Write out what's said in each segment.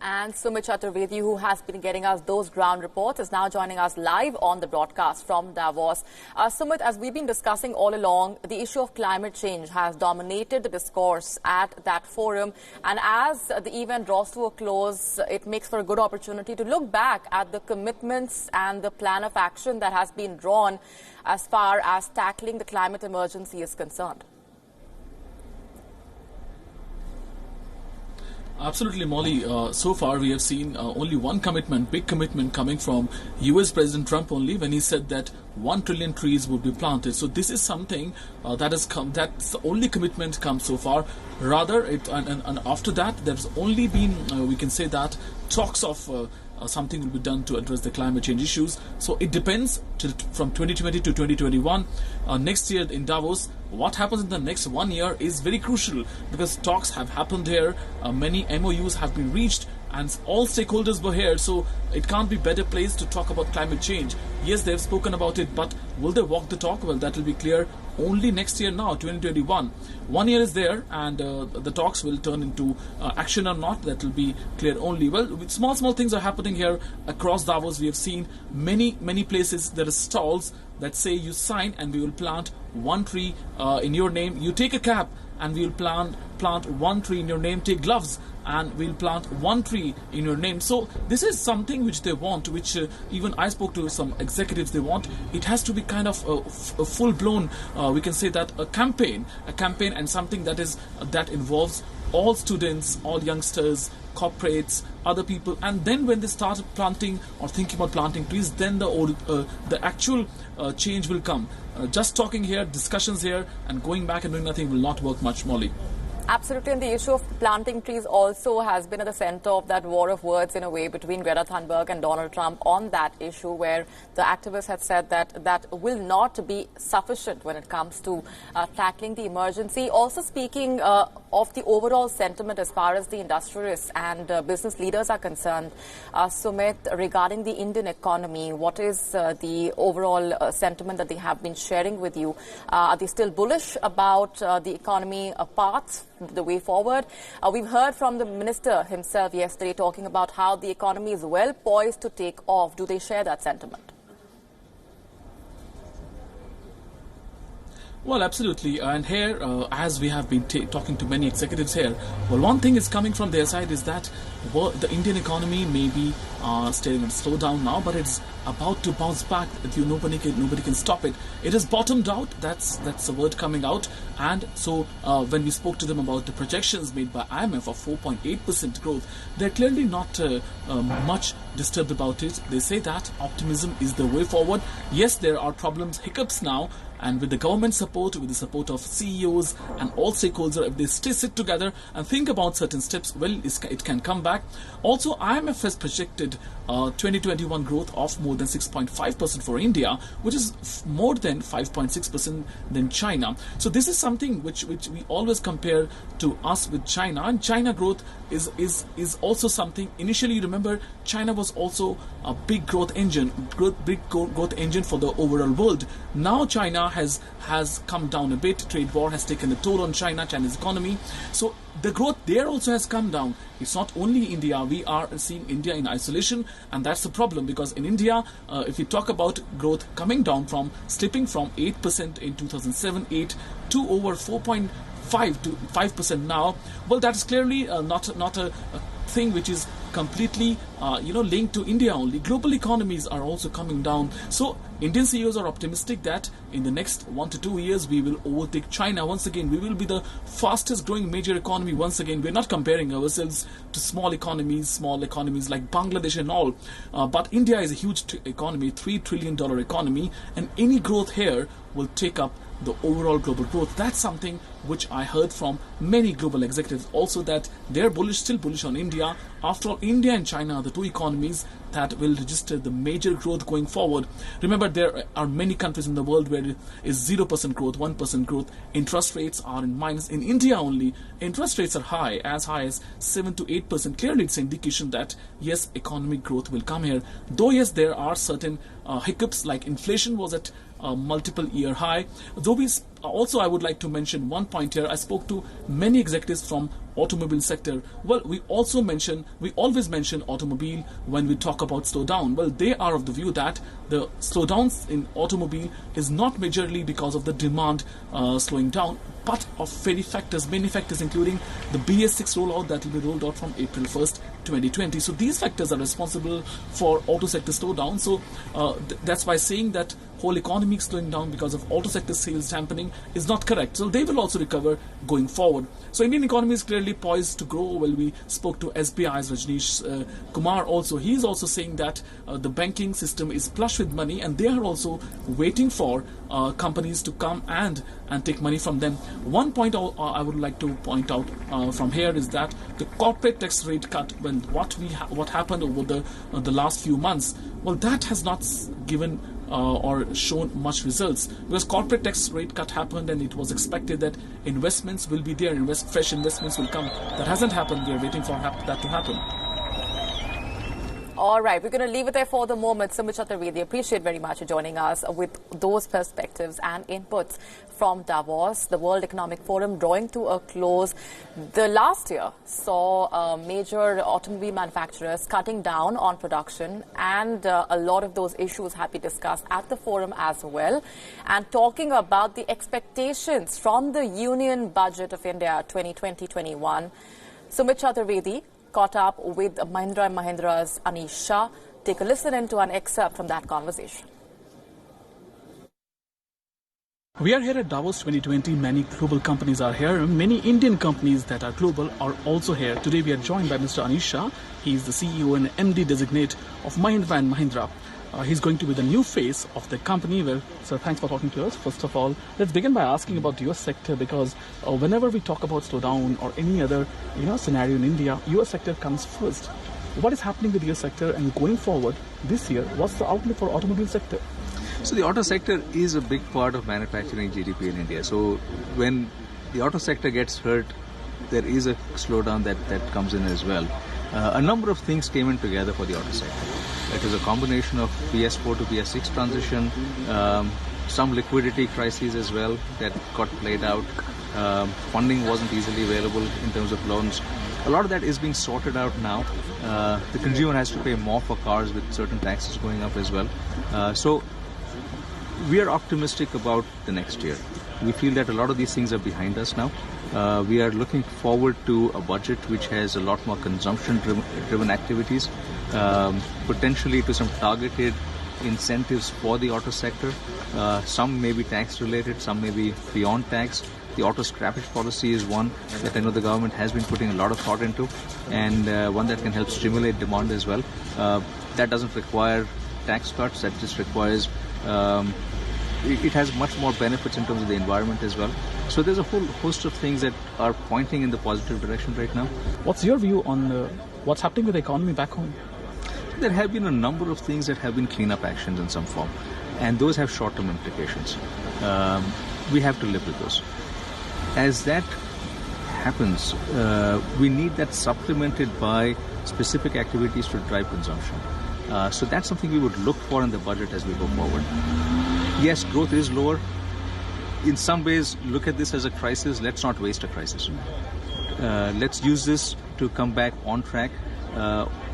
And Sumit Chaturvedi, who has been getting us those ground reports, is now joining us live on the broadcast from Davos. Sumit, as we've been discussing all along, the issue of climate change has dominated the discourse at that forum. And as the event draws to a close, it makes for a good opportunity to look back at the commitments and the plan of action that has been drawn as far as tackling the climate emergency is concerned. Absolutely, Molly. So far, we have seen only one commitment, big commitment coming from U.S. President Trump only when he said that 1 trillion trees would be planted. So this is something that has come. That's the only commitment come so far. Rather, and after that, there's only been we can say that talks of. Something will be done to address the climate change issues. So it depends from 2020 to 2021. Next year in Davos, what happens in the next 1 year is very crucial because talks have happened here. Many MOUs have been reached and all stakeholders were here. So it can't be better place to talk about climate change. Yes, they've spoken about it, but will they walk the talk? Well, that will be clear only next year now, 2021. 1 year is there and the talks will turn into action or not. That will be clear only. Well, small things are happening here across Davos. We have seen many places there are stalls that say you sign and we will plant 1 tree in your name. You take a cap and we will plant 1 tree in your name. Take gloves and we'll plant 1 tree in your name. So this is something which they want, which even I spoke to some executives, they want. It has to be kind of a full-blown, we can say that a campaign and something that involves all students, all youngsters, corporates, other people, and then when they start planting or thinking about planting trees, then the actual change will come. Just talking here, discussions here, and going back and doing nothing will not work much, Molly. Absolutely, and the issue of planting trees also has been at the center of that war of words in a way between Greta Thunberg and Donald Trump on that issue, where the activists had said that will not be sufficient when it comes to tackling the emergency. Also speaking of the overall sentiment as far as the industrialists and business leaders are concerned, Sumit, regarding the Indian economy, what is the overall sentiment that they have been sharing with you? Are they still bullish about the economy paths, the way forward? We've heard from the minister himself yesterday talking about how the economy is well poised to take off. Do they share that sentiment? Well, absolutely. And here, as we have been talking to many executives here, well, one thing is coming from their side is that the Indian economy may be staying and slow down now, but it's about to bounce back. Nobody can stop it. It has bottomed out. That's the word coming out. And so when we spoke to them about the projections made by IMF of 4.8% growth, they're clearly not much disturbed about it. They say that optimism is the way forward. Yes, there are problems, hiccups now. And with the government support, with the support of CEOs and all stakeholders, if they sit together and think about certain steps, well, it can come back. Also, IMF has projected 2021 growth of more than 6.5% for India, which is more than 5.6% than China. So this is something which we always compare to us with China. And China growth is also something. Initially, you remember, China was also a big growth engine for the overall world. Now China has come down a bit. Trade war has taken a toll on China's economy. So the growth there also has come down. It's not only India. We are seeing India in isolation, and that's the problem, because in India, if we talk about growth coming down slipping from 8% in 2007-8 to over 4.5 to 5% now, well, that is clearly not a thing which is completely linked to India only. Global economies are also coming down. So Indian CEOs are optimistic that in the next 1 to 2 years we will overtake China once again. We will be the fastest growing major economy once again. We're not comparing ourselves to small economies like Bangladesh and all. But India is a huge economy, $3 trillion economy, and any growth here will take up the overall global growth. That's something which I heard from many global executives also, that they're still bullish on India. After all, India and China are the two economies that will register the major growth going forward. Remember, there are many countries in the world where it is 0% growth, 1% growth. Interest rates are in minus. In India only, interest rates are high as 7 to 8%. Clearly, it's an indication that yes, economic growth will come here. Though yes, there are certain hiccups, like inflation was at multiple year high. Though also, I would like to mention one point here. I spoke to many executives from automobile sector. Well, we always mention automobile when we talk about slowdown. Well, they are of the view that the slowdowns in automobile is not majorly because of the demand slowing down, but of many factors, including the BS6 rollout that will be rolled out from April 1st, 2020. So these factors are responsible for auto sector slowdown. So that's why saying that whole economy is slowing down because of auto sector sales dampening is not correct. So they will also recover going forward. So Indian economy is clearly poised to grow. Well, we spoke to SBI's Rajneesh Kumar also. He's also saying that the banking system is flush with money, and they are also waiting for companies to come and take money from them. One point I would like to point out from here is that the corporate tax rate cut, well, what happened over the last few months, well, that has not given or shown much results, because corporate tax rate cut happened and it was expected that investments will be there, fresh investments will come. That hasn't happened. We are waiting for that to happen. All right, we're going to leave it there for the moment. Sumit Chaturvedi, appreciate very much for joining us with those perspectives and inputs from Davos, the World Economic Forum drawing to a close. The last year saw major automobile manufacturers cutting down on production, and a lot of those issues have been discussed at the forum as well. And talking about the expectations from the Union Budget of India 2020-21, Sumit Chaturvedi caught up with Mahindra & Mahindra's Anish Shah. Take a listen into an excerpt from that conversation. We are here at Davos 2020. Many global companies are here. Many Indian companies that are global are also here. Today we are joined by Mr. Anish Shah. He is the CEO and MD designate of Mahindra & Mahindra. He's going to be the new face of the company. Well, sir, thanks for talking to us. First of all, let's begin by asking about your sector, because whenever we talk about slowdown or any other scenario in India, your sector comes first. What is happening with your sector, and going forward this year, what's the outlook for automobile sector? So the auto sector is a big part of manufacturing GDP in India. So when the auto sector gets hurt, there is a slowdown that comes in as well. A number of things came in together for the auto sector. It was a combination of BS4 to BS6 transition, some liquidity crises as well that got played out. Funding wasn't easily available in terms of loans. A lot of that is being sorted out now. The consumer has to pay more for cars with certain taxes going up as well. So we are optimistic about the next year. We feel that a lot of these things are behind us now. We are looking forward to a budget which has a lot more consumption-driven activities, potentially to some targeted incentives for the auto sector. Some may be tax-related, some may be beyond tax. The auto scrappage policy is one that I know the government has been putting a lot of thought into, and one that can help stimulate demand as well. That doesn't require tax cuts, that just requires it has much more benefits in terms of the environment as well. So there's a whole host of things that are pointing in the positive direction right now. What's your view on what's happening with the economy back home? There have been a number of things that have been cleanup actions in some form, and those have short-term implications. We have to live with those. As that happens, we need that supplemented by specific activities to drive consumption. So that's something we would look for in the budget as we go forward. Yes, growth is lower. In some ways, look at this as a crisis. Let's not waste a crisis. Let's use this to come back on track.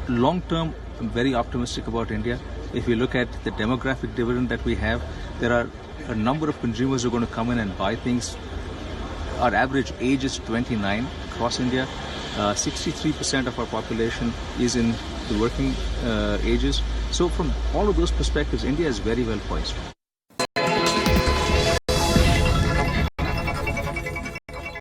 Long term, I'm very optimistic about India. If you look at the demographic dividend that we have, there are a number of consumers who are going to come in and buy things. Our average age is 29 across India. 63% of our population is in the working ages. So from all of those perspectives, India is very well poised.